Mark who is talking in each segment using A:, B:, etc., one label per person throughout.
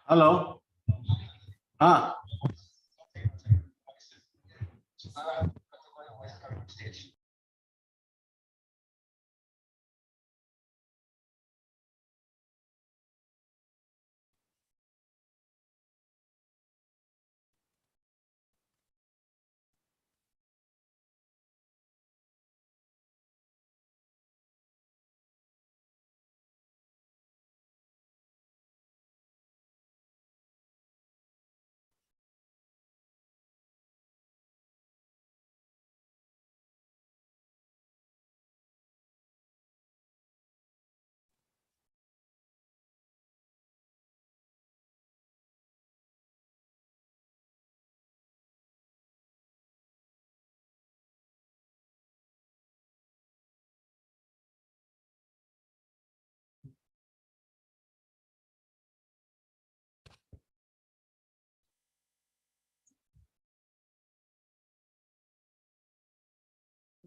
A: Hello. Ah.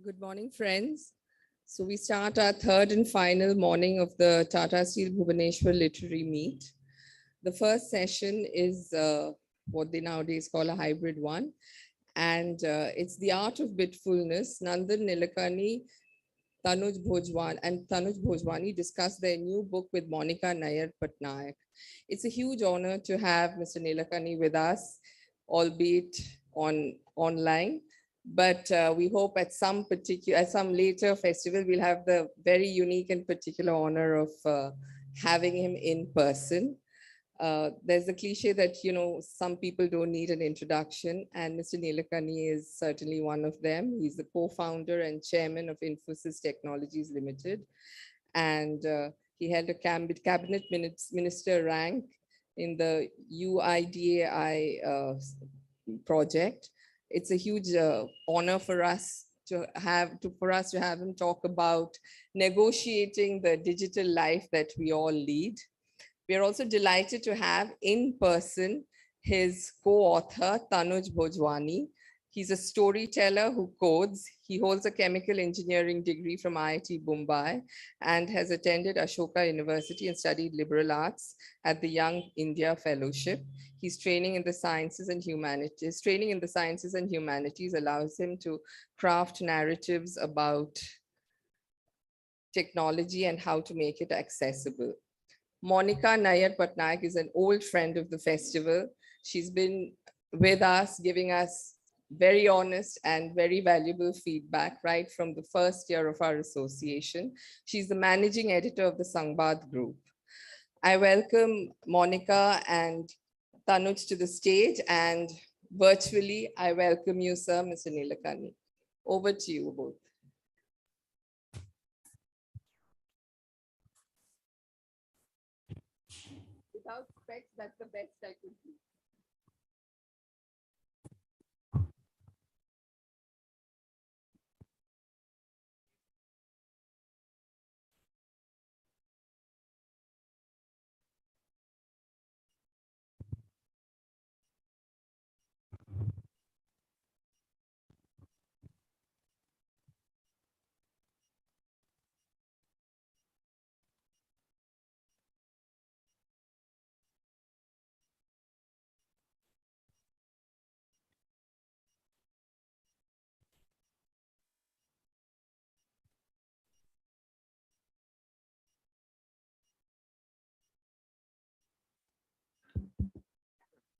B: Good morning, friends. So we start our third and final morning of the Tata Steel Bhubaneswar Literary Meet. The first session is what they nowadays call a hybrid one. And it's the Art of Bitfulness. Nandan Nilekani, Tanuj Bhojwani discuss their new book with Monica Nayyar Patnaik. It's a huge honor to have Mr. Nilekani with us, albeit online. But we hope at some later festival, we'll have the very unique and particular honor of having him in person. There's a cliche that, some people don't need an introduction, and Mr. Nilekani is certainly one of them. He's the co-founder and chairman of Infosys Technologies Limited. And he held a cabinet minister rank in the UIDAI project. It's a huge honor for us to have him talk about negotiating the digital life that we all lead. We are also delighted to have in person his co-author, Tanuj Bhojwani. He's a storyteller who codes. He holds a chemical engineering degree from IIT Mumbai and has attended Ashoka University and studied liberal arts at the Young India Fellowship. He's training in the sciences and humanities. Training in the sciences and humanities allows him to craft narratives about technology and how to make it accessible. Monica Nayyar Patnaik is an old friend of the festival. She's been with us, giving us very honest and very valuable feedback right from the first year of our association. She's the managing editor of the Sangbad Group. I welcome Monica and Tanuj to the stage, and virtually, I welcome you, sir, Mr. Nilekani. Over to you both. Without specs, that's the best I could do.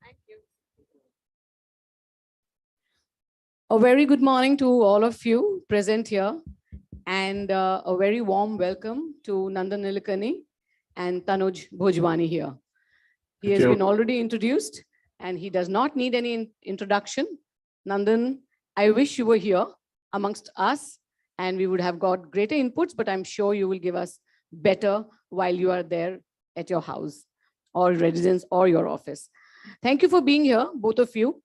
B: Thank you.
C: A very good morning to all of you present here, and a very warm welcome to Nandan Nilekani and Tanuj Bhojwani here. He has been already introduced and he does not need any introduction. Nandan, I wish you were here amongst us and we would have got greater inputs, but I'm sure you will give us better while you are there at your house or residence or your office. Thank you for being here, both of you.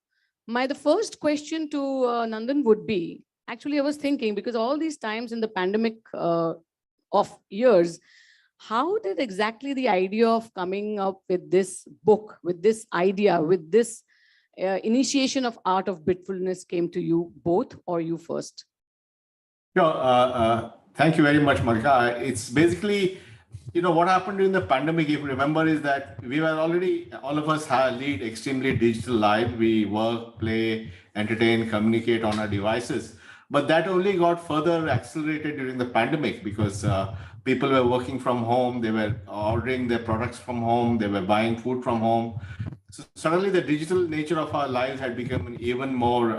C: The first question to Nandan would be, actually I was thinking, because all these times in the pandemic of years, how did exactly the idea of coming up with this book, with this idea, with this initiation of Art of Bitfulness came to you both, or you first?
A: Thank you very much, Monica. It's basically what happened during the pandemic, if you remember, is that we were already, all of us lead extremely digital life. We work, play, entertain, communicate on our devices. But that only got further accelerated during the pandemic because people were working from home. They were ordering their products from home. They were buying food from home. So suddenly the digital nature of our lives had become even more,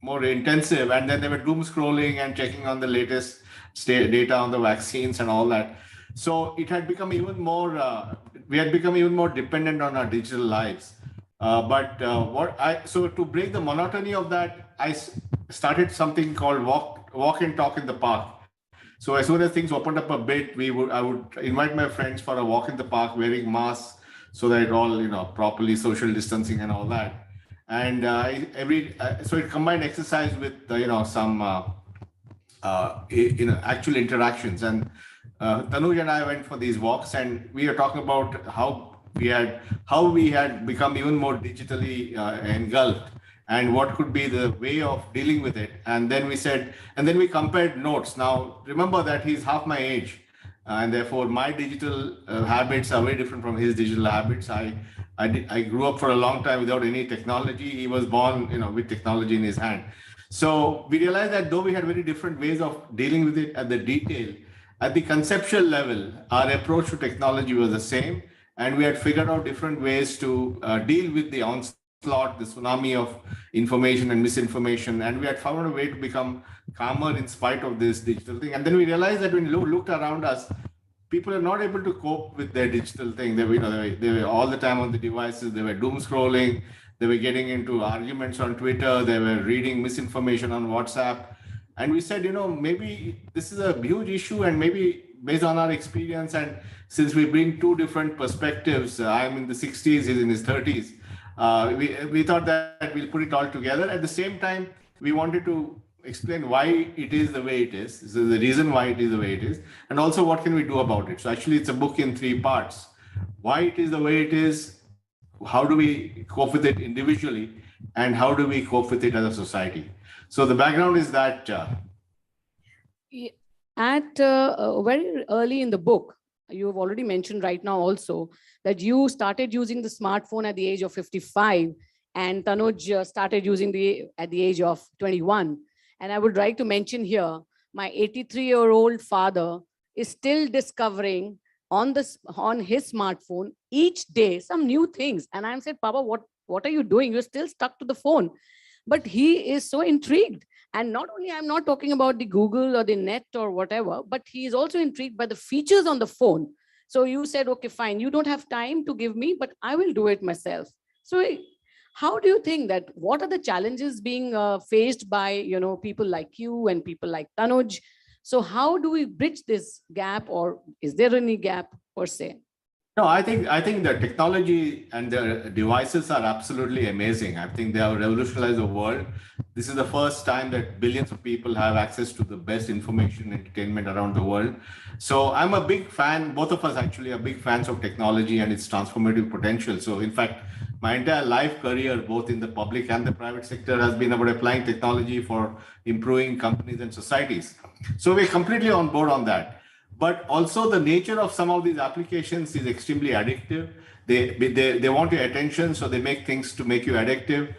A: more intensive. And then they were doom scrolling and checking on the latest data on the vaccines and all that. So it had become even more, we had become even more dependent on our digital lives. So to break the monotony of that, started something called walk and talk in the park. So as soon as things opened up a bit, I would invite my friends for a walk in the park wearing masks so that it all, properly social distancing and all that. And so it combined exercise with, some, actual interactions. And Tanuj and I went for these walks, and we are talking about how we had become even more digitally engulfed, and what could be the way of dealing with it. And then we compared notes. Now, remember that he's half my age, and therefore my digital habits are very different from his digital habits. I grew up for a long time without any technology. He was born, with technology in his hand. So we realized that though we had very different ways of dealing with it at the detail, at the conceptual level, our approach to technology was the same, and we had figured out different ways to deal with the onslaught, the tsunami of information and misinformation, and we had found a way to become calmer in spite of this digital thing. And then we realized that when we looked around us, people are not able to cope with their digital thing. They were all the time on the devices. They were doom scrolling. They were getting into arguments on Twitter. They were reading misinformation on WhatsApp. And we said, maybe this is a huge issue, and maybe based on our experience, and since we bring two different perspectives, I'm in the 60s, he's in his 30s, we thought that we'll put it all together. At the same time, we wanted to explain why it is the way it is. So the reason why it is the way it is, and also what can we do about it. So actually, it's a book in 3 parts: why it is the way it is, how do we cope with it individually, and how do we cope with it as a society. So the background is that
C: At very early in the book, you have already mentioned right now also that you started using the smartphone at the age of 55, and Tanuj started using at the age of 21. And I would like to mention here, my 83-year-old father is still discovering on his smartphone each day some new things. And I said, Papa, what are you doing? You're still stuck to the phone. But he is so intrigued. And not only, I'm not talking about the Google or the net or whatever, but he is also intrigued by the features on the phone. So you said, okay, fine, you don't have time to give me, but I will do it myself. So how do you think that, what are the challenges being faced by, people like you and people like Tanuj? So how do we bridge this gap, or is there any gap per se?
A: No, I think the technology and the devices are absolutely amazing. I think they have revolutionized the world. This is the first time that billions of people have access to the best information and entertainment around the world. So I'm a big fan, both of us actually are big fans of technology and its transformative potential. So in fact, my entire life career, both in the public and the private sector, has been about applying technology for improving companies and societies. So we're completely on board on that. But also the nature of some of these applications is extremely addictive. They want your attention, so they make things to make you addictive.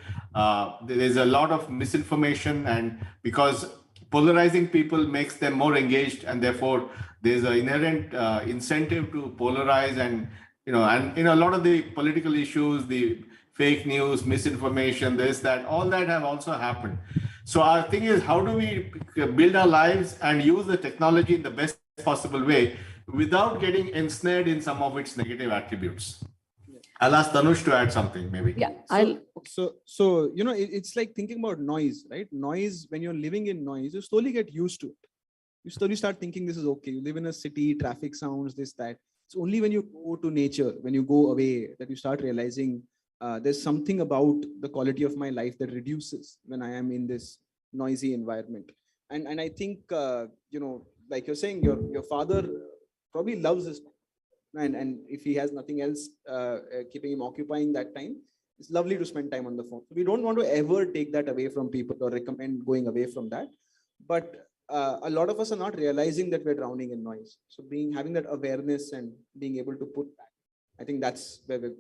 A: There's a lot of misinformation, and because polarizing people makes them more engaged, and therefore there's an inherent incentive to polarize. And a lot of the political issues, the fake news, misinformation, this, that, all that have also happened. So our thing is, how do we build our lives and use the technology in the best possible way without getting ensnared in some of its negative attributes? I'll ask Tanuj to add something, maybe.
C: Yeah,
D: it's like thinking about noise, right? Noise, when you're living in noise, you slowly get used to it. You slowly start thinking this is okay. You live in a city, traffic sounds, this, that. It's only when you go to nature, when you go away, that you start realizing there's something about the quality of my life that reduces when I am in this noisy environment. And I think, like you're saying, your father probably loves his, and if he has nothing else keeping him occupying that time, it's lovely to spend time on the phone. So we don't want to ever take that away from people or recommend going away from that. But a lot of us are not realizing that we're drowning in noise. So having that awareness and being able to put back, I think that's where we're.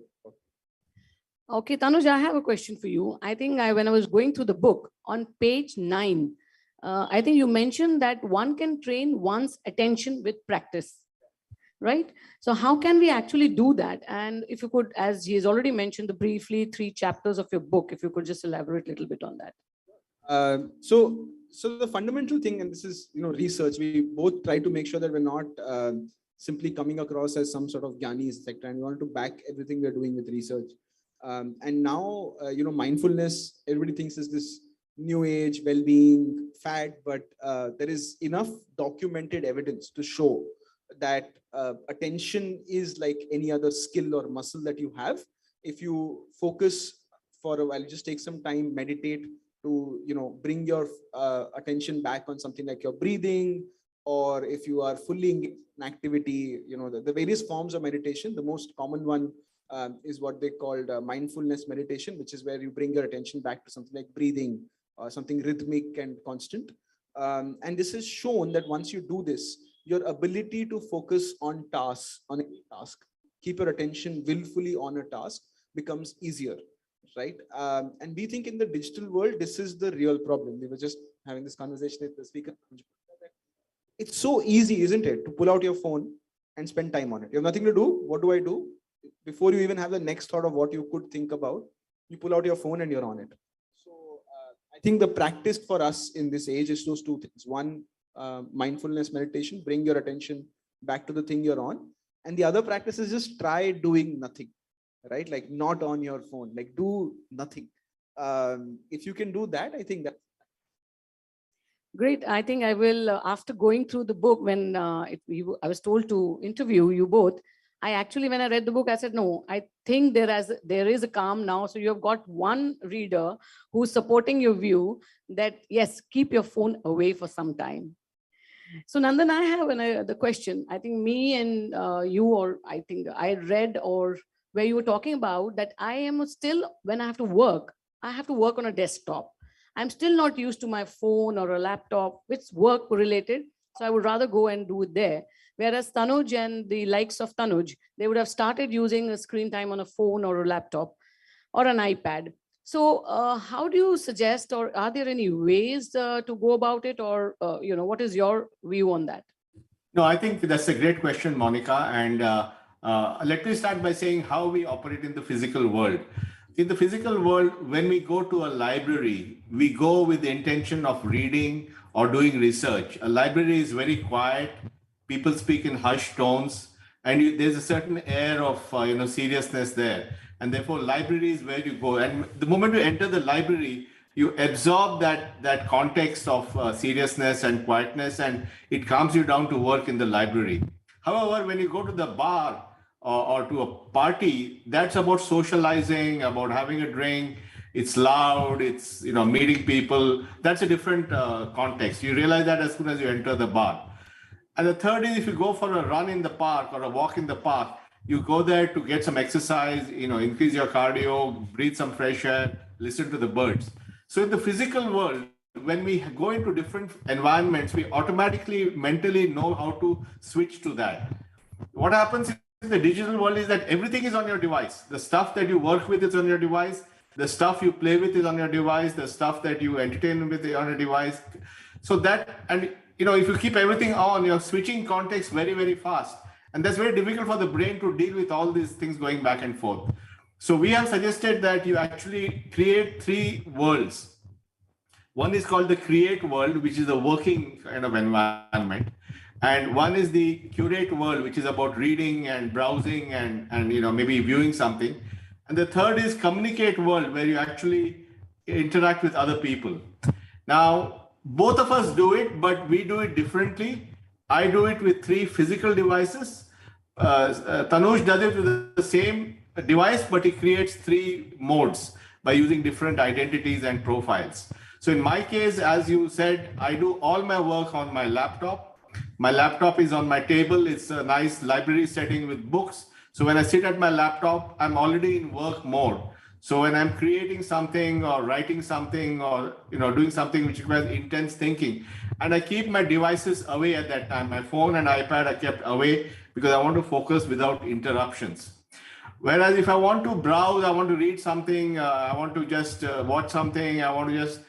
C: Okay, Tanuj, I have a question for you. I think when I was going through the book on page 9, I think you mentioned that one can train one's attention with practice, right? So how can we actually do that? And if you could, as he has already mentioned the briefly 3 chapters of your book, if you could just elaborate a little bit on that.
D: So the fundamental thing, and this is research, we both try to make sure that we're not simply coming across as some sort of Gyanis, etc. And we want to back everything we're doing with research. And now, mindfulness, everybody thinks is this new age well-being fad, but there is enough documented evidence to show that attention is like any other skill or muscle that you have. If you focus for a while, just take some time, meditate to bring your attention back on something like your breathing, or if you are fully engaged in activity, the various forms of meditation. The most common one is what they called mindfulness meditation, which is where you bring your attention back to something like breathing or something rhythmic and constant. And this is shown that once you do this, your ability to focus on tasks, on any task, keep your attention willfully on a task, becomes easier, right? And we think in the digital world, this is the real problem. We were just having this conversation with the speaker. It's so easy, isn't it, to pull out your phone and spend time on it. You have nothing to do. What do I do? Before you even have the next thought of what you could think about, you pull out your phone and you're on it. So I think the practice for us in this age is those 2 things. One, mindfulness meditation, bring your attention back to the thing you're on. And the other practice is just try doing nothing, right? Like not on your phone, like do nothing. If you can do that, I think that.
C: Great. I think I will, after going through the book, when I was told to interview you both, I actually, when I read the book, I said, no, I think there is a calm now. So you have got one reader who's supporting your view that, yes, keep your phone away for some time. So Nandan, I have the question. I think me and you, or I think I read, or where you were talking about that I am still, when I have to work on a desktop. I'm still not used to my phone or a laptop, which is work related. So I would rather go and do it there. Whereas Tanuj and the likes of Tanuj, they would have started using a screen time on a phone or a laptop or an iPad. So how do you suggest, or are there any ways to go about it, or what is your view on that?
A: No, I think that's a great question, Monica. And let me start by saying how we operate in the physical world. In the physical world, when we go to a library, we go with the intention of reading or doing research. A library is very quiet. People speak in hushed tones, and there's a certain air of seriousness there. And therefore, library is where you go. And the moment you enter the library, you absorb that context of seriousness and quietness, and it calms you down to work in the library. However, when you go to the bar or to a party, that's about socializing, about having a drink. It's loud, it's meeting people. That's a different context. You realize that as soon as you enter the bar. And the third is, if you go for a run in the park or a walk in the park, you go there to get some exercise, increase your cardio, breathe some fresh air, listen to the birds. So in the physical world, when we go into different environments, we automatically mentally know how to switch to that. What happens in the digital world is that everything is on your device. The stuff that you work with is on your device. The stuff you play with is on your device. The stuff that you entertain with is on your device. So that, and if you keep everything on, you're switching context very, very fast. And that's very difficult for the brain to deal with all these things going back and forth. So we have suggested that you actually create 3 worlds. One is called the create world, which is a working kind of environment. And one is the curate world, which is about reading and browsing and maybe viewing something. And the third is communicate world, where you actually interact with other people. Now, both of us do it, but we do it differently. I do it with 3 physical devices. Tanuj does it with the same device, but he creates 3 modes by using different identities and profiles. So in my case, as you said, I do all my work on my laptop. My laptop is on my table. It's a nice library setting with books. So when I sit at my laptop, I'm already in work mode. So when I'm creating something or writing something or doing something which requires intense thinking, and I keep my devices away at that time, my phone and iPad are kept away because I want to focus without interruptions. Whereas if I want to browse, I want to read something, I want to just watch something, I want to just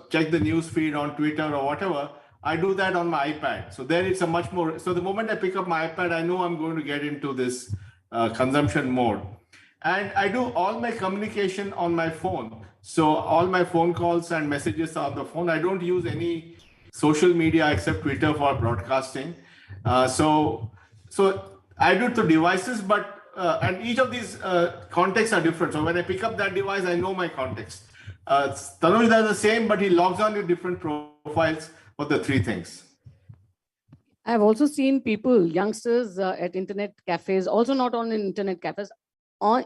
A: check the news feed on Twitter or whatever, I do that on my iPad. So there it's a much more. So the moment I pick up my iPad, I know I'm going to get into this consumption mode. And I do all my communication on my phone. So all my phone calls and messages are on the phone. I don't use any social media except Twitter for broadcasting. So I do it to devices, but and each of these contexts are different. So when I pick up that device, I know my context. Tanuj does the same, but he logs on to different profiles for the three things.
C: I've also seen people, youngsters at internet cafes, also not on internet cafes,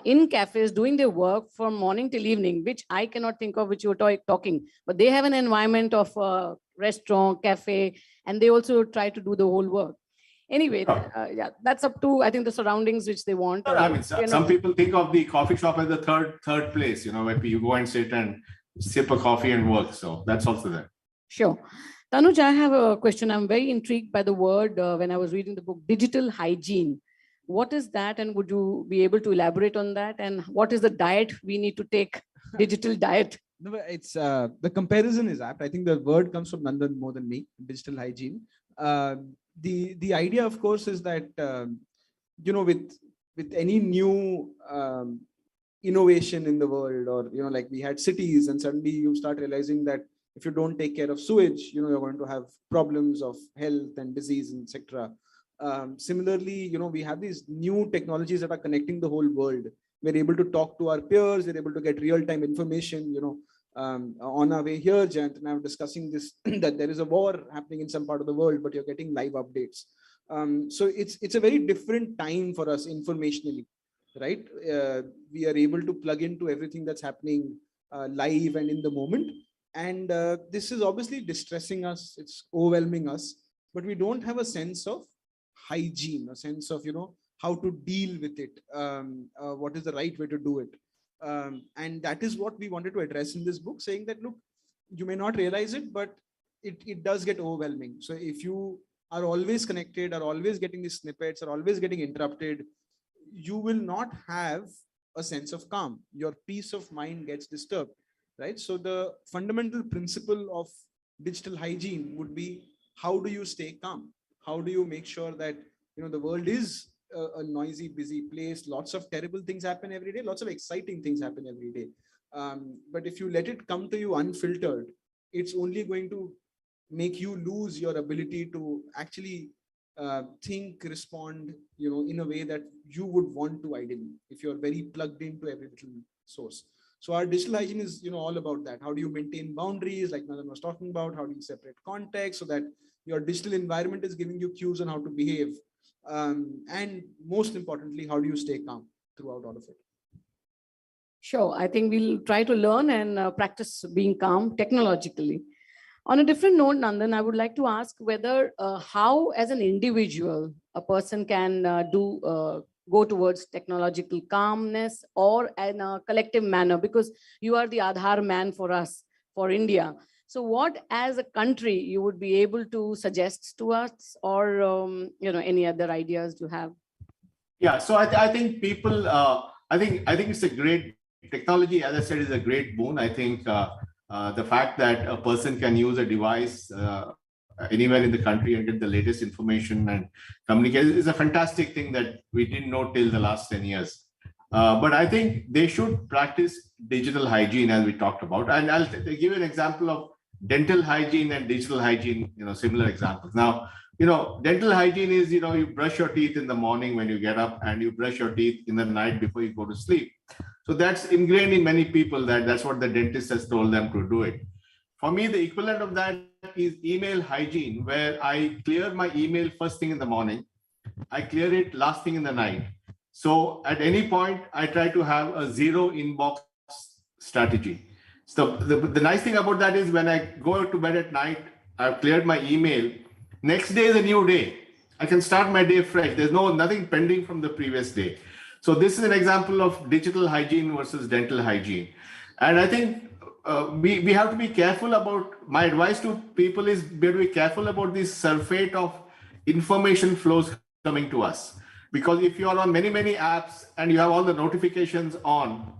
C: in cafes doing their work from morning till evening, which I cannot think of, which you were talking, but they have an environment of a restaurant, cafe, and they also try to do the whole work. Anyway, yeah, that's up to, I think, the surroundings which they want.
A: I mean, some people think of the coffee shop as the third place, where you go and sit and sip a coffee and work. So that's also there.
C: Sure. Tanuj, I have a question. I'm very intrigued by the word when I was reading the book, digital hygiene. What is that? And would you be able to elaborate on that? And what is the diet we need to take, digital diet?
D: No, it's the comparison is apt. I think the word comes from Nandan more than me, digital hygiene. The idea, of course, is that, with any new innovation in the world, or, like we had cities, and suddenly you start realizing that if you don't take care of sewage, you're going to have problems of health and disease, etc. Similarly, we have these new technologies that are connecting the whole world. We're able to talk to our peers. We're able to get real-time information, on our way here, Jayant and I were discussing this, that there is a war happening in some part of the world, but you're getting live updates. So it's a very different time for us informationally, right? We are able to plug into everything that's happening live and in the moment. And this is obviously distressing us. It's overwhelming us, but we don't have a sense of hygiene, a sense of, how to deal with it. What is the right way to do it? And that is what we wanted to address in this book, saying that, look, you may not realize it, but it does get overwhelming. So if you are always connected, are always getting these snippets, are always getting interrupted, you will not have a sense of calm. Your peace of mind gets disturbed, right? So the fundamental principle of digital hygiene would be, how do you stay calm? How do you make sure that, the world is a noisy, busy place. Lots of terrible things happen every day. Lots of exciting things happen every day. But if you let it come to you unfiltered, it's only going to make you lose your ability to actually think, respond, in a way that you would want to ideally, if you're very plugged into every little source. So our digital hygiene is, all about that. How do you maintain boundaries, like Nandan was talking about? How do you separate context so that your digital environment is giving you cues on how to behave? And most importantly, how do you stay calm throughout all of it?
C: Sure. I think we'll try to learn and practice being calm technologically. On a different note, Nandan, I would like to ask whether how, as an individual, a person can go towards technological calmness, or in a collective manner, because you are the Aadhaar man for us, for India. So what, as a country, you would be able to suggest to us, or any other ideas you have?
A: Yeah, so I think people, I think it's a great technology. As I said, is a great boon. I think the fact that a person can use a device anywhere in the country and get the latest information and communicate is a fantastic thing that we didn't know till the last 10 years. But I think they should practice digital hygiene, as we talked about. And I'll give you an example of dental hygiene and digital hygiene, similar examples. Now, dental hygiene is, you brush your teeth in the morning when you get up, and you brush your teeth in the night before you go to sleep. So that's ingrained in many people, that's what the dentist has told them to do it. For me, the equivalent of that is email hygiene, where I clear my email first thing in the morning. I clear it last thing in the night. So at any point, I try to have a zero inbox strategy. So the nice thing about that is, when I go to bed at night, I've cleared my email. Next day is a new day. I can start my day fresh. There's nothing pending from the previous day. So this is an example of digital hygiene versus dental hygiene. And I think we have to be careful about, my advice to people is be careful about this surfeit of information flows coming to us. Because if you are on many apps and you have all the notifications on,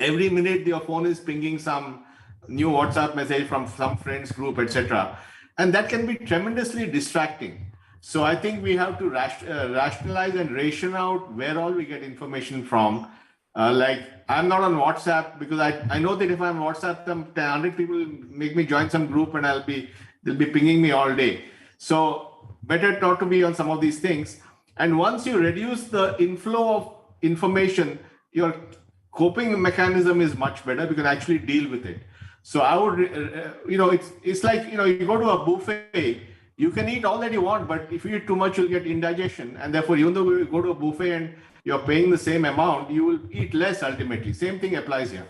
A: every minute your phone is pinging some new WhatsApp message from some friends group, etc., and that can be tremendously distracting. So I think we have to rationalize and ration out where all we get information from. Like, I'm not on WhatsApp because I know that if I'm on WhatsApp, some 100 people make me join some group and they'll be pinging me all day. So better not to be on some of these things. And once you reduce the inflow of information, your coping mechanism is much better because you can actually deal with it. So I would, it's like, you go to a buffet, you can eat all that you want, but if you eat too much, you'll get indigestion. And therefore, even though you go to a buffet and you're paying the same amount, you will eat less ultimately. Same thing applies here.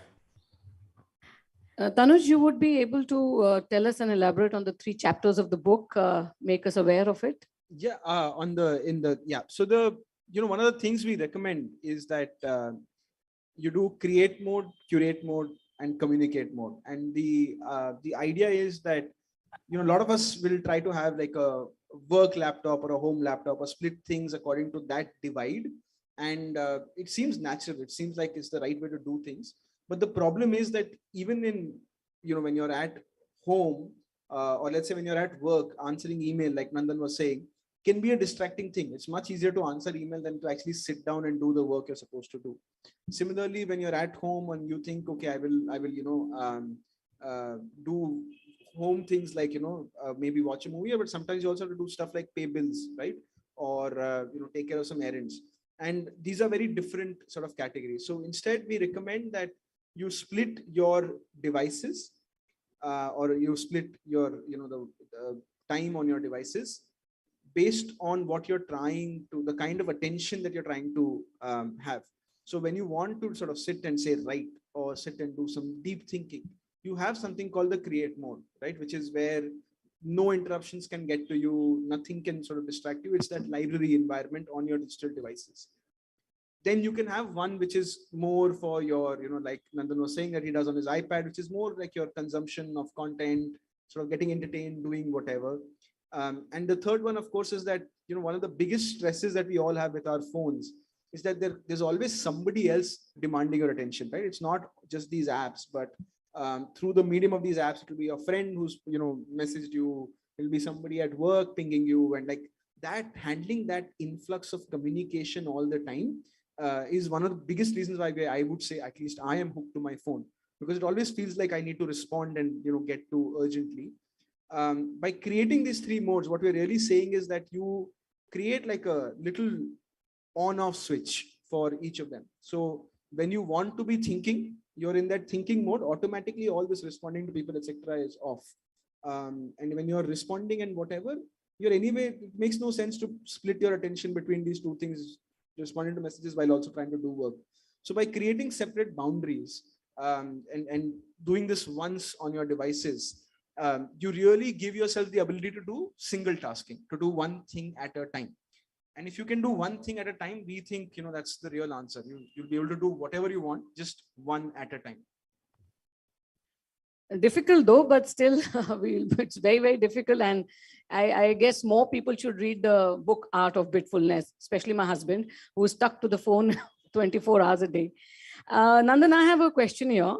C: Tanuj, you would be able to tell us and elaborate on the 3 chapters of the book, make us aware of it?
D: Yeah, So one of the things we recommend is that you do create mode, curate mode, and communicate mode. And the idea is that, a lot of us will try to have like a work laptop or a home laptop, or split things according to that divide. And it seems natural. It seems like it's the right way to do things. But the problem is that even in, when you're at home, or let's say when you're at work, answering email, like Nandan was saying, can be a distracting thing. It's much easier to answer email than to actually sit down and do the work you're supposed to do. Similarly, when you're at home and you think, okay, I will, do home things like, maybe watch a movie, but sometimes you also have to do stuff like pay bills, right? Or, take care of some errands. And these are very different sort of categories. So instead, we recommend that you split your devices, or you split your, the time on your devices based on what you're trying to, the kind of attention that you're trying to have. So when you want to sort of sit and say, write, or sit and do some deep thinking, you have something called the create mode, right? Which is where no interruptions can get to you. Nothing can sort of distract you. It's that library environment on your digital devices. Then you can have one which is more for your, like Nandan was saying that he does on his iPad, which is more like your consumption of content, sort of getting entertained, doing whatever. And the third one, of course, is that, one of the biggest stresses that we all have with our phones is that there's always somebody else demanding your attention, right? It's not just these apps, but through the medium of these apps, it will be a friend who's, messaged you. It'll be somebody at work pinging you, and like that, handling that influx of communication all the time is one of the biggest reasons why I would say, at least I am hooked to my phone, because it always feels like I need to respond and, get to urgently. By creating these 3 modes, what we're really saying is that you create like a little on-off switch for each of them. So when you want to be thinking, you're in that thinking mode, automatically all this responding to people, etc. is off. And when you're responding and whatever, it makes no sense to split your attention between these 2 things, responding to messages while also trying to do work. So by creating separate boundaries and doing this once on your devices, you really give yourself the ability to do single tasking, to do one thing at a time. And if you can do one thing at a time, we think, that's the real answer. You'll be able to do whatever you want, just one at a time.
C: Difficult though, but still, it's very, very difficult. And I guess more people should read the book, Art of Bitfulness, especially my husband, who is stuck to the phone 24 hours a day. Nandan, I have a question here.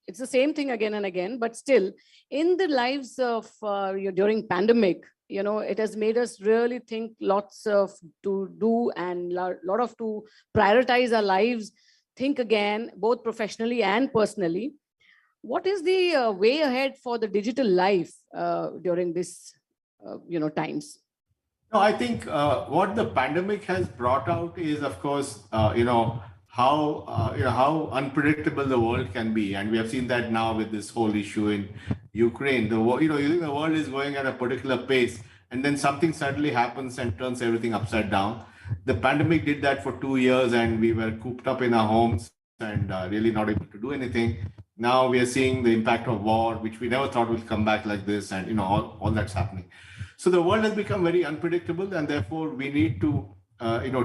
C: It's the same thing again and again, but still, in the lives of during pandemic, it has made us really think lots of to do and lot of to prioritize our lives, think again, both professionally and personally. What is the way ahead for the digital life during this, times?
A: No, I think what the pandemic has brought out is, of course, how unpredictable the world can be, and we have seen that now with this whole issue in Ukraine. You think the world is going at a particular pace, and then something suddenly happens and turns everything upside down. The pandemic did that for 2 years, and we were cooped up in our homes and really not able to do anything. Now we are seeing the impact of war, which we never thought would come back like this, and all that's happening. So the world has become very unpredictable, and therefore we need to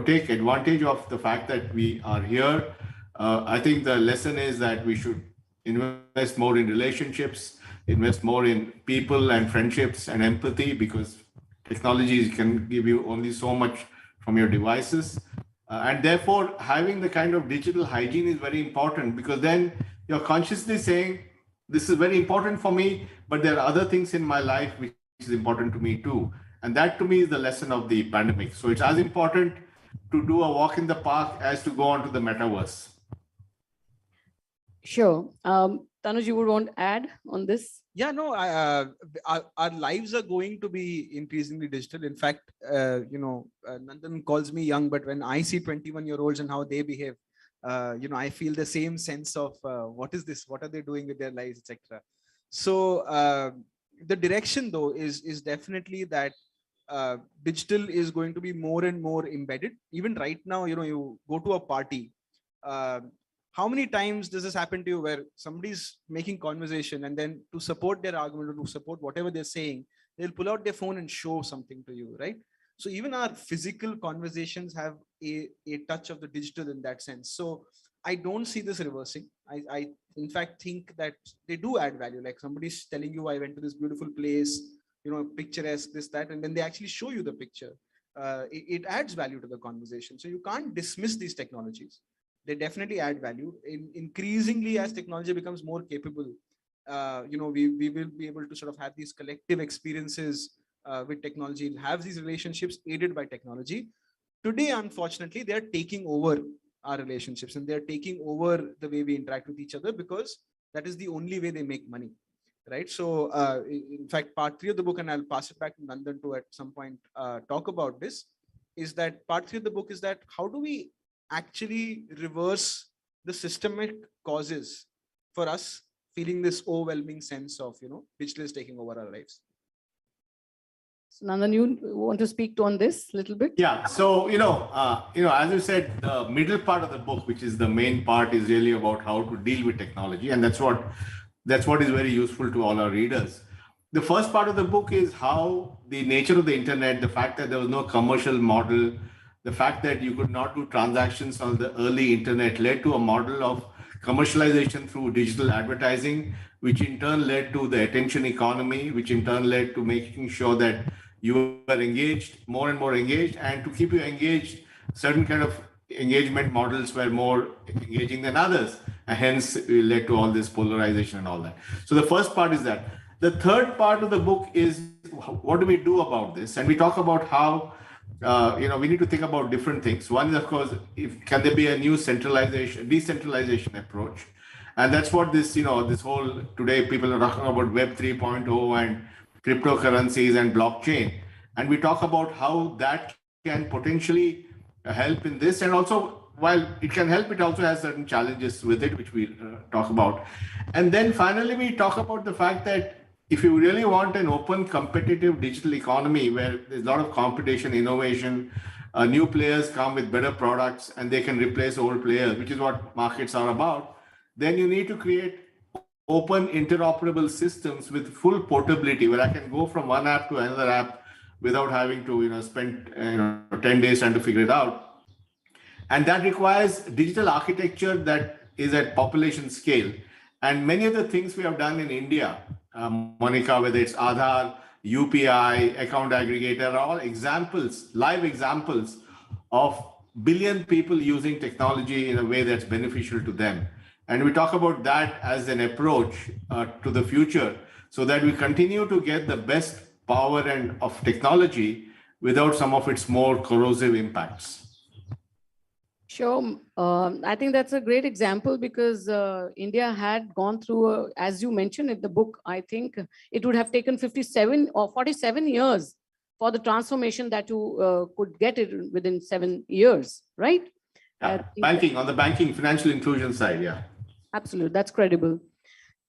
A: take advantage of the fact that we are here. I think the lesson is that we should invest more in relationships, invest more in people and friendships and empathy, because technologies can give you only so much from your devices. And therefore, having the kind of digital hygiene is very important, because then you're consciously saying, this is very important for me, but there are other things in my life which is important to me too. And that to me is the lesson of the pandemic. So it's as important to do a walk in the park as to go onto the metaverse.
C: Sure. Tanuj, you would want to add on this?
D: Yeah, no, our lives are going to be increasingly digital. In fact, Nandan calls me young, but when I see 21-year-olds and how they behave, I feel the same sense of what is this? What are they doing with their lives, etc. So the direction, though, is definitely that digital is going to be more and more embedded. Even right now, you go to a party. How many times does this happen to you where somebody's making conversation and then to support their argument or to support whatever they're saying, they'll pull out their phone and show something to you, right? So even our physical conversations have a touch of the digital in that sense. So I don't see this reversing. I in fact think that they do add value. Like somebody's telling you, I went to this beautiful place, picturesque, this, that, and then they actually show you the picture. It adds value to the conversation. So you can't dismiss these technologies. They definitely add value. Increasingly, as technology becomes more capable, we will be able to sort of have these collective experiences with technology, have these relationships aided by technology. Today, unfortunately, they are taking over our relationships and they're taking over the way we interact with each other, because that is the only way they make money, right? So, in fact, part 3 of the book, and I'll pass it back to Nandan to at some point talk about this, is that part 3 of the book is that how do we actually reverse the systemic causes for us feeling this overwhelming sense of, digital is taking over our lives.
C: So Nandan, you want to speak on this a little bit?
A: Yeah. So, as you said, the middle part of the book, which is the main part, is really about how to deal with technology. And that's what is very useful to all our readers. The first part of the book is how the nature of the internet, the fact that there was no commercial model, the fact that you could not do transactions on the early internet led to a model of commercialization through digital advertising, which in turn led to the attention economy, which in turn led to making sure that you were engaged, more and more engaged, and to keep you engaged, certain kind of engagement models were more engaging than others, and hence it led to all this polarization and all that. So the first part is that. The third part of the book is what do we do about this, and we talk about how we need to think about different things. One is, of course, can there be a new decentralization approach, and that's what this whole today people are talking about Web 3.0 and cryptocurrencies and blockchain, and we talk about how that can potentially help in this, and also while it can help, it also has certain challenges with it, which we talk about. And then finally, we talk about the fact that if you really want an open, competitive digital economy where there's a lot of competition, innovation, new players come with better products and they can replace old players, which is what markets are about, then you need to create open, interoperable systems with full portability, where I can go from one app to another app without having to spend 10 days trying to figure it out. And that requires digital architecture that is at population scale. And many of the things we have done in India, Monica, whether it's Aadhaar, UPI, account aggregator, are all examples, live examples of billion people using technology in a way that's beneficial to them. And we talk about that as an approach to the future, so that we continue to get the best power of technology without some of its more corrosive impacts.
C: Sure. I think that's a great example, because India had gone through, as you mentioned in the book, I think it would have taken 57 or 47 years for the transformation that you could get it within 7 years, right?
A: On the banking, financial inclusion side, yeah.
C: Absolutely, that's credible.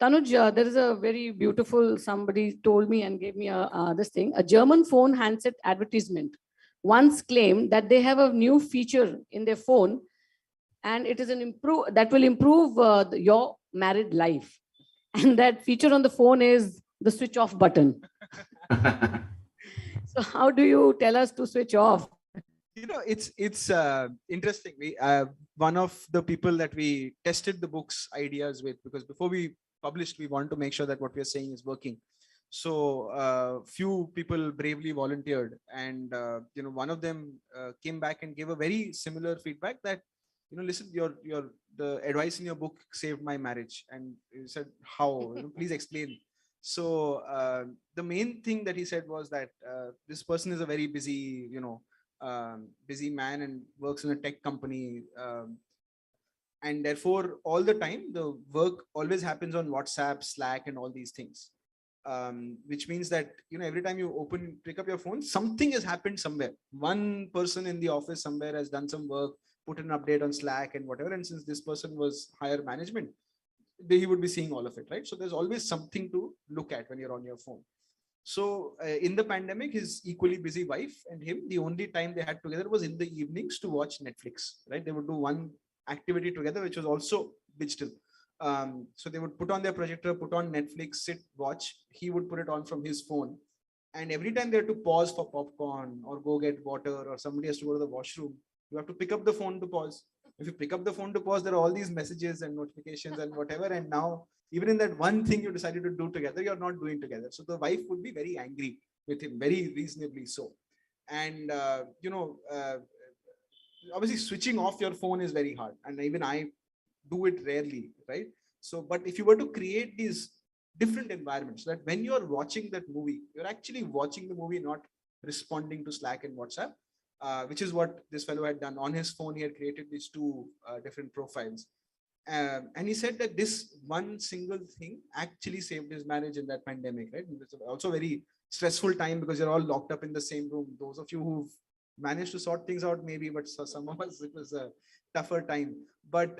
C: Tanuj, there is a very beautiful, somebody told me and gave me this thing, a German phone handset advertisement once claimed that they have a new feature in their phone, and it is that will improve your married life. And that feature on the phone is the switch off button. So how do you tell us to switch off?
D: It's interesting. We one of the people that we tested the book's ideas with, because before we published, we want to make sure that what we are saying is working. So few people bravely volunteered, and one of them came back and gave a very similar feedback that, listen, the advice in your book saved my marriage. And he said, how? Please explain. So the main thing that he said was that this person is a very busy, busy man and works in a tech company. And therefore, all the time, the work always happens on WhatsApp, Slack, and all these things. Which means that, every time you pick up your phone, something has happened somewhere. One person in the office somewhere has done some work, put an update on Slack and whatever. And since this person was higher management, he would be seeing all of it, right? So there's always something to look at when you're on your phone. So in the pandemic, his equally busy wife and him, the only time they had together was in the evenings to watch Netflix, right? They would do one activity together, which was also digital. So they would put on their projector, put on Netflix, sit, watch. He would put it on from his phone. And every time they had to pause for popcorn or go get water, or somebody has to go to the washroom, you have to pick up the phone to pause. If you pick up the phone to pause, there are all these messages and notifications and whatever. And now, even in that one thing you decided to do together, you're not doing together. So the wife would be very angry with him, very reasonably so. And, obviously switching off your phone is very hard. And even I do it rarely, right? So, but if you were to create these different environments, that when you're watching that movie, you're actually watching the movie, not responding to Slack and WhatsApp, which is what this fellow had done. On his phone, he had created these two different profiles. And he said that this one single thing actually saved his marriage in that pandemic, right? And it's also a very stressful time because you're all locked up in the same room. Those of you who've managed to sort things out, maybe, but for some of us, it was a tougher time. But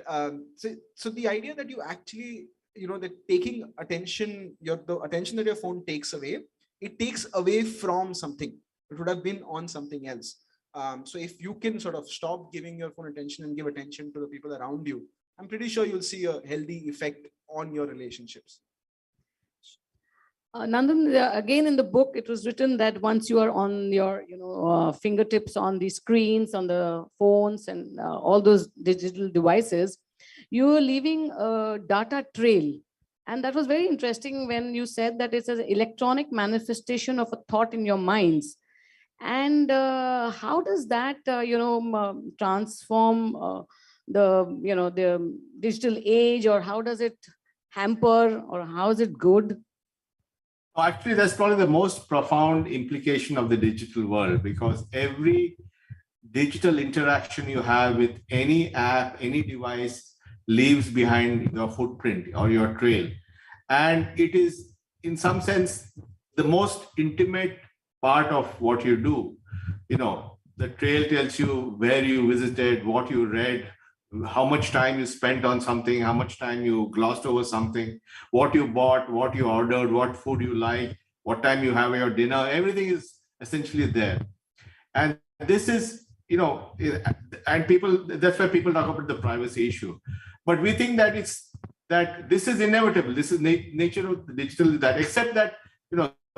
D: so the idea that you actually, that taking attention, the attention that your phone takes away, it takes away from something. It would have been on something else. So if you can sort of stop giving your phone attention and give attention to the people around you, I'm pretty sure you'll see a healthy effect on your relationships.
C: Nandan, again in the book, it was written that once you are on your, fingertips on the screens, on the phones, and all those digital devices, you are leaving a data trail. And that was very interesting when you said that it's an electronic manifestation of a thought in your minds. And how does that, transform the digital age, or how does it hamper, or how is it good?
A: Actually, that's probably the most profound implication of the digital world, because every digital interaction you have with any app, any device leaves behind your footprint or your trail. And it is, in some sense, the most intimate part of what you do. The trail tells you where you visited, what you read, how much time you spent on something, how much time you glossed over something, what you bought, what you ordered, what food you like, what time you have your dinner. Everything is essentially there. And this is, and people, that's why people talk about the privacy issue. But we think that this is inevitable. This is nature of the digital, that except that,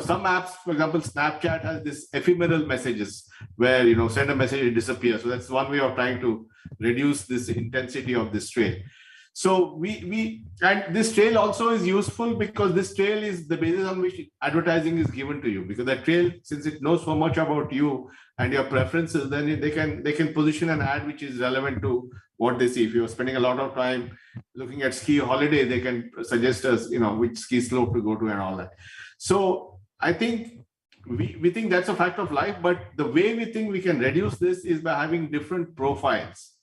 A: some apps, for example, Snapchat has this ephemeral messages where, send a message, it disappears. So that's one way of trying to reduce this intensity of this trail. So and this trail also is useful because this trail is the basis on which advertising is given to you, because that trail, since it knows so much about you and your preferences, then they can position an ad which is relevant to what they see. If you're spending a lot of time looking at ski holiday, they can suggest us, which ski slope to go to and all that. So I think we think that's a fact of life, but the way we think we can reduce this is by having different profiles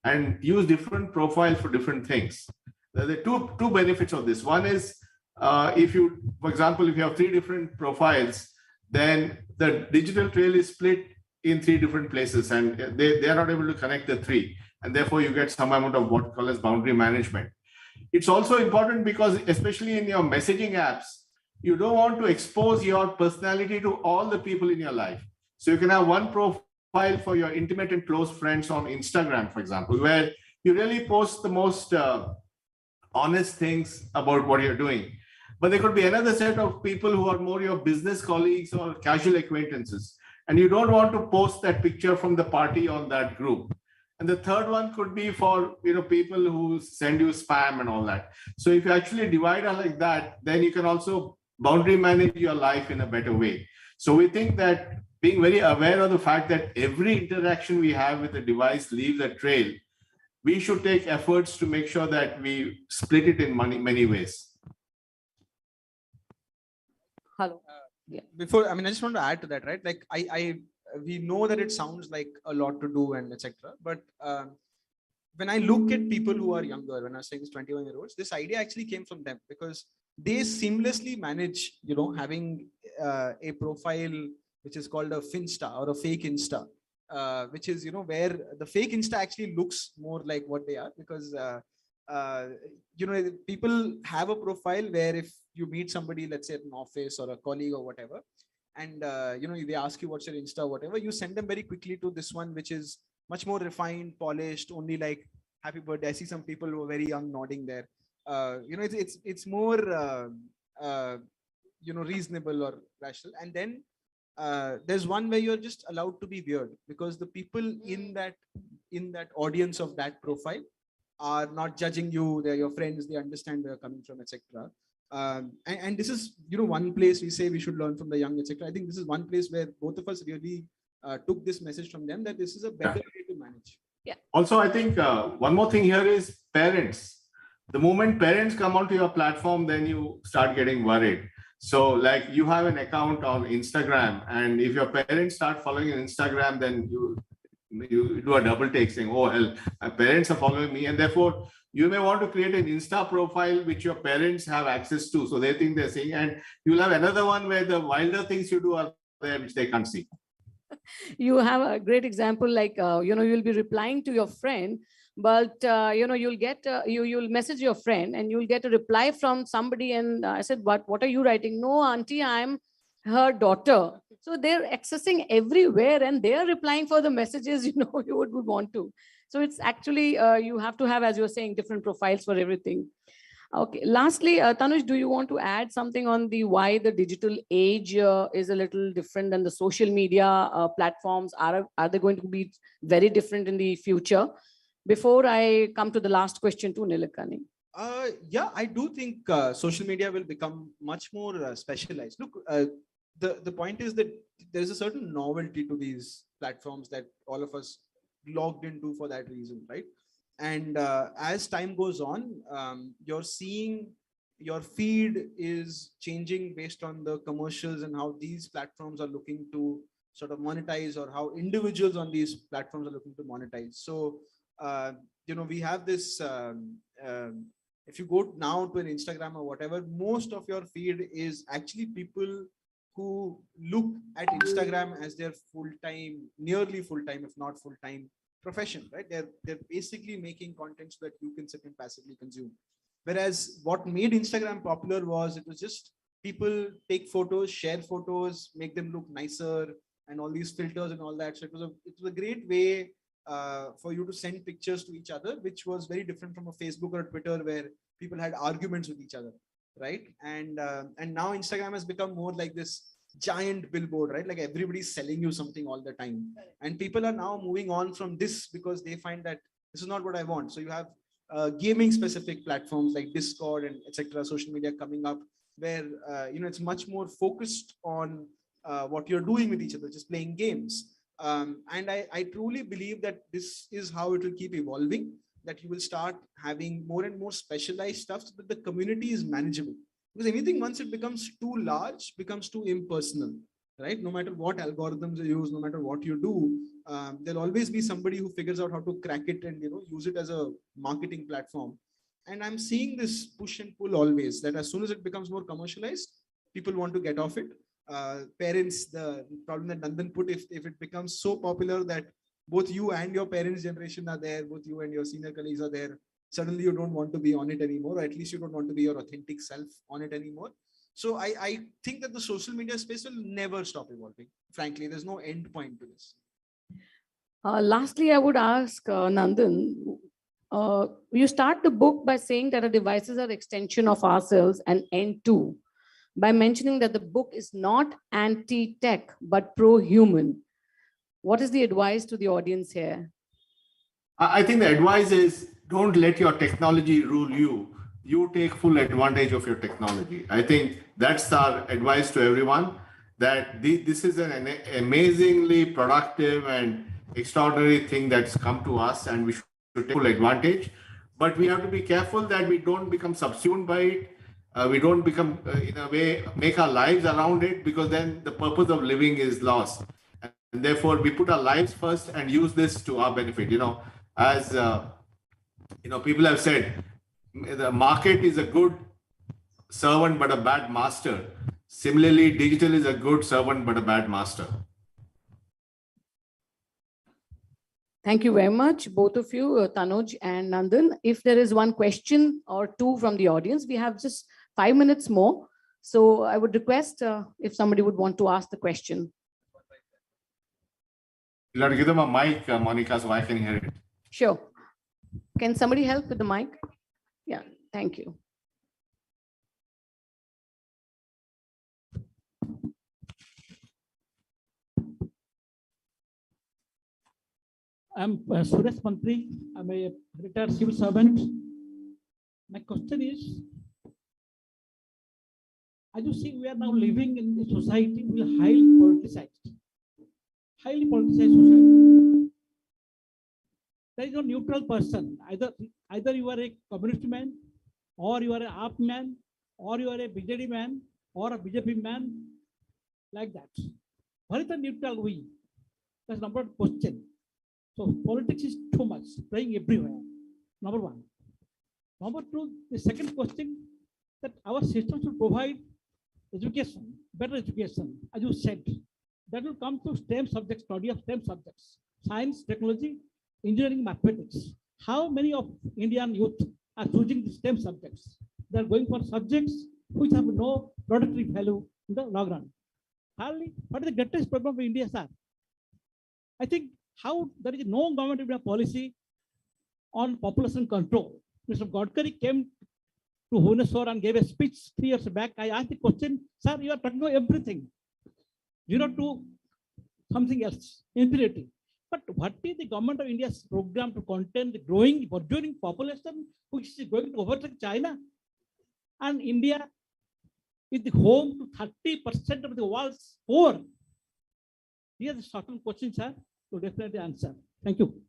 A: and use different profiles for different things. There are two benefits of this. One is, for example, if you have 3 different profiles, then the digital trail is split in 3 different places, and they are not able to connect the 3. And therefore, you get some amount of what call as boundary management. It's also important because, especially in your messaging apps, you don't want to expose your personality to all the people in your life. So you can have one profile for your intimate and close friends on Instagram, for example, where you really post the most honest things about what you're doing. But there could be another set of people who are more your business colleagues or casual acquaintances. and you don't want to post that picture from the party on that group. And the third one could be for people who send you spam and all that. So if you actually divide it like that, then you can also boundary manage your life in a better way. So we think that being very aware of the fact that every interaction we have with the device leaves a trail, we should take efforts to make sure that we split it in many ways.
C: Hello.
D: Before, I just want to add to that, right? Like we know that it sounds like a lot to do and etc. But when I look at people who are younger, when I was saying 21-year-olds, this idea actually came from them because they seamlessly manage, having a profile which is called a Finsta or a fake Insta, which is, where the fake Insta actually looks more like what they are because, people have a profile where if you meet somebody, let's say at an office or a colleague or whatever, and, they ask you what's your Insta or whatever, you send them very quickly to this one, which is much more refined, polished, only like happy birthday. I see some people who are very young nodding there. It's more, reasonable or rational. And then there's one where you're just allowed to be weird because the people in that audience of that profile are not judging you. They're your friends. They understand where you're coming from, etc. And this is, one place we say we should learn from the young, etc. I think this is one place where both of us really took this message from them that this is a better way to manage.
C: Yeah.
A: Also, I think one more thing here is parents. The moment parents come onto your platform, then you start getting worried. So like you have an account on Instagram, and if your parents start following you on Instagram, then you do a double take saying, oh, hell, my parents are following me. And therefore, you may want to create an Insta profile which your parents have access to. So they think they're seeing, and you'll have another one where the wilder things you do are there which they can't see.
C: You have a great example, like, you'll be replying to your friend, but, you'll get, you'll message your friend and you'll get a reply from somebody. And I said, what are you writing? No, auntie, I'm her daughter. So they're accessing everywhere and they're replying for the messages, you would want to. So it's actually, you have to have, as you're saying, different profiles for everything. Okay. Lastly, Tanuj, do you want to add something on the why the digital age is a little different than the social media platforms? Are they going to be very different in the future? Before I come to the last question to Nilekani.
D: Yeah, I do think social media will become much more specialized. Look, the point is that there's a certain novelty to these platforms that all of us logged into for that reason, right? And as time goes on, you're seeing your feed is changing based on the commercials and how these platforms are looking to sort of monetize, or how individuals on these platforms are looking to monetize. So, we have this, if you go now to an Instagram or whatever, most of your feed is actually people who look at Instagram as their full-time, nearly full-time, if not full-time profession, right? They're basically making content so that you can sit and passively consume. Whereas what made Instagram popular was it was just people take photos, share photos, make them look nicer, and all these filters and all that. So it was a great way for you to send pictures to each other, which was very different from a Facebook or a Twitter where people had arguments with each other, right? And now Instagram has become more like this giant billboard, right? Like everybody's selling you something all the time, and people are now moving on from this because they find that this is not what I want. So you have gaming specific platforms like Discord and etc., social media coming up where it's much more focused on what you're doing with each other, just playing games. And I truly believe that this is how it will keep evolving, that you will start having more and more specialized stuff so that the community is manageable. Because anything, once it becomes too large, becomes too impersonal, right? No matter what algorithms you use, no matter what you do, there'll always be somebody who figures out how to crack it and use it as a marketing platform. And I'm seeing this push and pull always, that as soon as it becomes more commercialized, people want to get off it. Parents, the problem that Nandan put, if it becomes so popular that both you and your parents' generation are there, both you and your senior colleagues are there, suddenly you don't want to be on it anymore, or at least you don't want to be your authentic self on it anymore. So I think that the social media space will never stop evolving. Frankly, there's no end point to this.
C: Lastly, I would ask Nandan, you start the book by saying that our devices are extension of ourselves and end too. by mentioning that the book is not anti-tech, but pro-human. What is the advice to the audience here?
A: I think the advice is don't let your technology rule you. You take full advantage of your technology. I think that's our advice to everyone, that this is an amazingly productive and extraordinary thing that's come to us, and we should take full advantage. But we have to be careful that we don't become subsumed by it. We don't become, in a way, make our lives around it, because then the purpose of living is lost. And therefore, we put our lives first and use this to our benefit. As people have said, the market is a good servant but a bad master. Similarly, digital is a good servant but a bad master.
C: Thank you very much, both of you, Tanuj and Nandan. If there is one question or two from the audience, we have just 5 minutes more. So I would request if somebody would want to ask the question.
A: You'll have to give them a mic, Monica, so I can hear it.
C: Sure. Can somebody help with the mic? Yeah, thank you.
E: I'm Suresh Mantri. I'm a retired civil servant. My question is, as you see, we are now living in a society which is highly politicized. Highly politicized society. There is no neutral person. Either you are a communist man, or you are an AAP man, or you are a BJD man, or a BJP man, like that. What is the neutral we? That's number one question. So politics is too much, playing everywhere. Number one. Number two, the second question, that our system should provide education, better education, as you said. That will come to STEM subjects, study of STEM subjects, science, technology, engineering, mathematics. How many of Indian youth are choosing the STEM subjects? They are going for subjects which have no productive value in the long run. Hardly, what is the greatest problem of India, sir? I think how there is no government India policy on population control. Mr. Gadkari came to Bhubaneswar and gave a speech 3 years back. I asked the question, sir, you are talking about everything. 0 to something else, infinity. But what is the government of India's program to contain the growing, burgeoning population which is going to overtake China? And India is the home to 30% of the world's poor. These are certain questions, sir, to definitely answer. Thank you.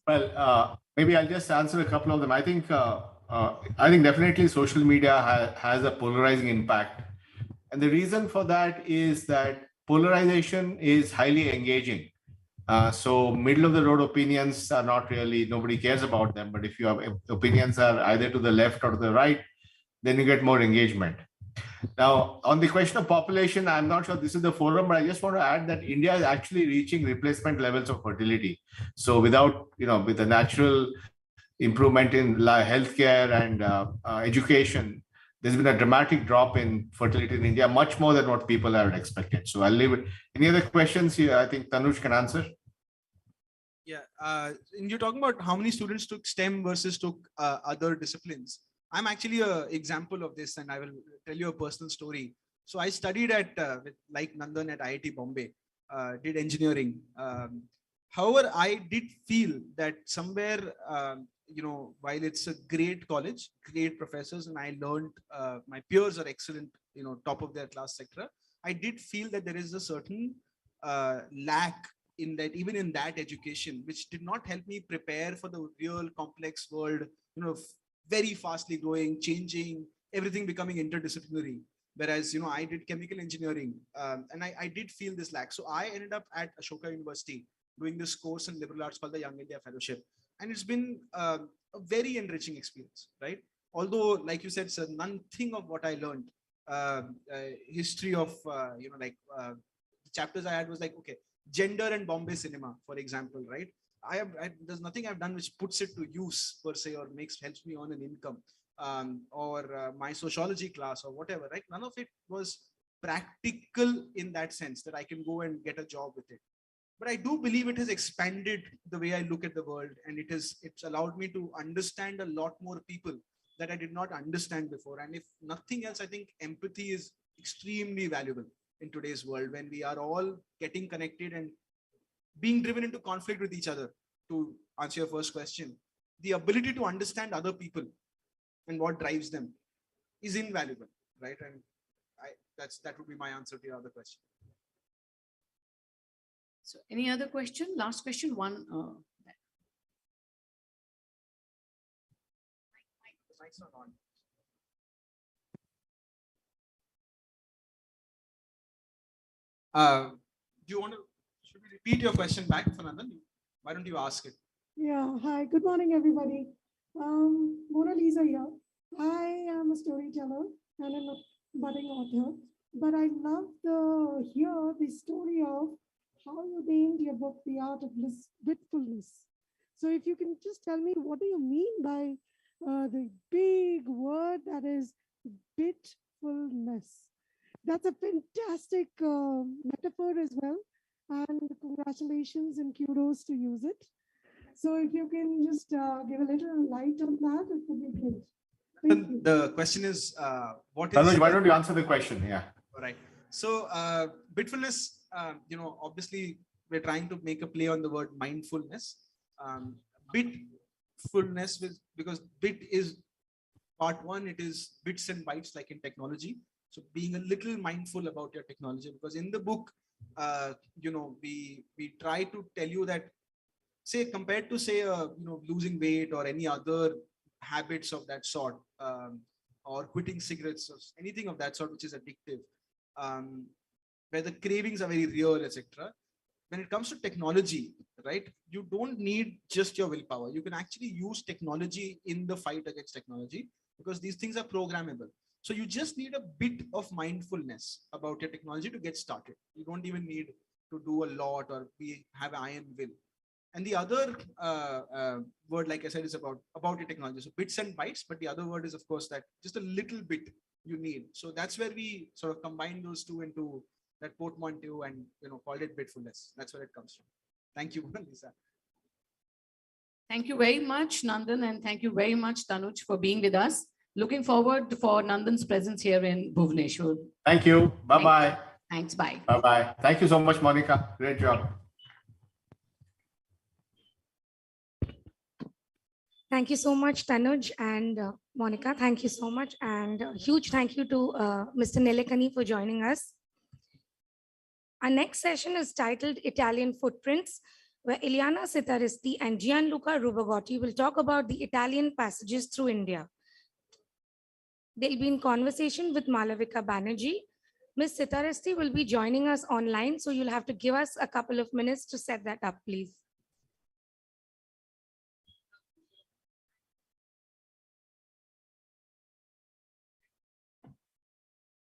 A: Well, maybe I'll just answer a couple of them. I think definitely social media has a polarizing impact. And the reason for that is that polarization is highly engaging. So middle of the road opinions are not really, nobody cares about them. But if you have opinions are either to the left or to the right, then you get more engagement. Now, on the question of population, I'm not sure this is the forum, but I just want to add that India is actually reaching replacement levels of fertility. So without, with the natural improvement in healthcare and education, there's been a dramatic drop in fertility in India, much more than what people had expected. So I'll leave it. Any other questions here? I think Tanuj can answer.
D: Yeah, and you're talking about how many students took STEM versus took other disciplines. I'm actually an example of this, and I will tell you a personal story. So I studied like Nandan at IIT Bombay, did engineering. However, I did feel that somewhere, while it's a great college, great professors, and I learned, my peers are excellent, top of their class, etc. I did feel that there is a certain lack in that, even in that education, which did not help me prepare for the real complex world, very fastly growing, changing, everything becoming interdisciplinary. Whereas, I did chemical engineering, and I did feel this lack. So I ended up at Ashoka University doing this course in liberal arts called the Young India Fellowship. And it's been a very enriching experience, right? Although, like you said, sir, nothing of what I learned, history of, the chapters I had was like, okay, gender and Bombay cinema, for example, right? There's nothing I've done which puts it to use per se, or helps me earn an income, or my sociology class or whatever, right? None of it was practical in that sense that I can go and get a job with it. But I do believe it has expanded the way I look at the world, and it's allowed me to understand a lot more people that I did not understand before. And if nothing else, I think empathy is extremely valuable in today's world when we are all getting connected and being driven into conflict with each other. To answer your first question, the ability to understand other people and what drives them is invaluable, right? And that would be my answer to your other question.
C: So any other question? Last question, one.
D: The mic's not on. Do you want to, should we repeat your question back for Nandan? Why don't you ask it?
F: Yeah, hi, good morning, everybody. Mona Lisa here. I am a storyteller and a budding author, but I love to hear the story of how you named your book, The Art of Bitfulness. So if you can just tell me, what do you mean by the big word that is bitfulness? That's a fantastic metaphor as well. And congratulations and kudos to use it. So if you can just give a little light on that, it would be great. Thank you.
D: The question is, what is...
A: Tanuj, why don't you answer the question? Yeah.
D: All right. So bitfulness, obviously we're trying to make a play on the word mindfulness. Bitfulness, because bit is part one, it is bits and bytes like in technology. So being a little mindful about your technology, because in the book, we try to tell you that, say, compared to say, losing weight or any other habits of that sort, or quitting cigarettes or anything of that sort, which is addictive, where the cravings are very real, etc. When it comes to technology, right, you don't need just your willpower. You can actually use technology in the fight against technology, because these things are programmable. So you just need a bit of mindfulness about your technology to get started. You don't even need to do a lot or have iron will. And the other word, like I said, is about your technology. So bits and bytes, but the other word is, of course, that just a little bit you need. So that's where we sort of combine those two into that portmanteau and called it bitfulness. That's where it comes from. Thank you, Lisa.
C: Thank you very much, Nandan, and thank you very much, Tanuj, for being with us. Looking forward for Nandan's presence here in Bhubaneswar.
A: Thank you. Bye-bye.
C: Thanks. Bye.
A: Bye-bye. Thank you so much, Monica. Great job.
G: Thank you so much, Tanuj and Monica. Thank you so much. And a huge thank you to Mr. Nilekani for joining us. Our next session is titled Italian Footprints, where Ileana Sitaristi and Gianluca Rubagotti will talk about the Italian passages through India. They'll be in conversation with Malavika Banerjee. Ms. Sitaristi will be joining us online, so you'll have to give us a couple of minutes to set that up, please.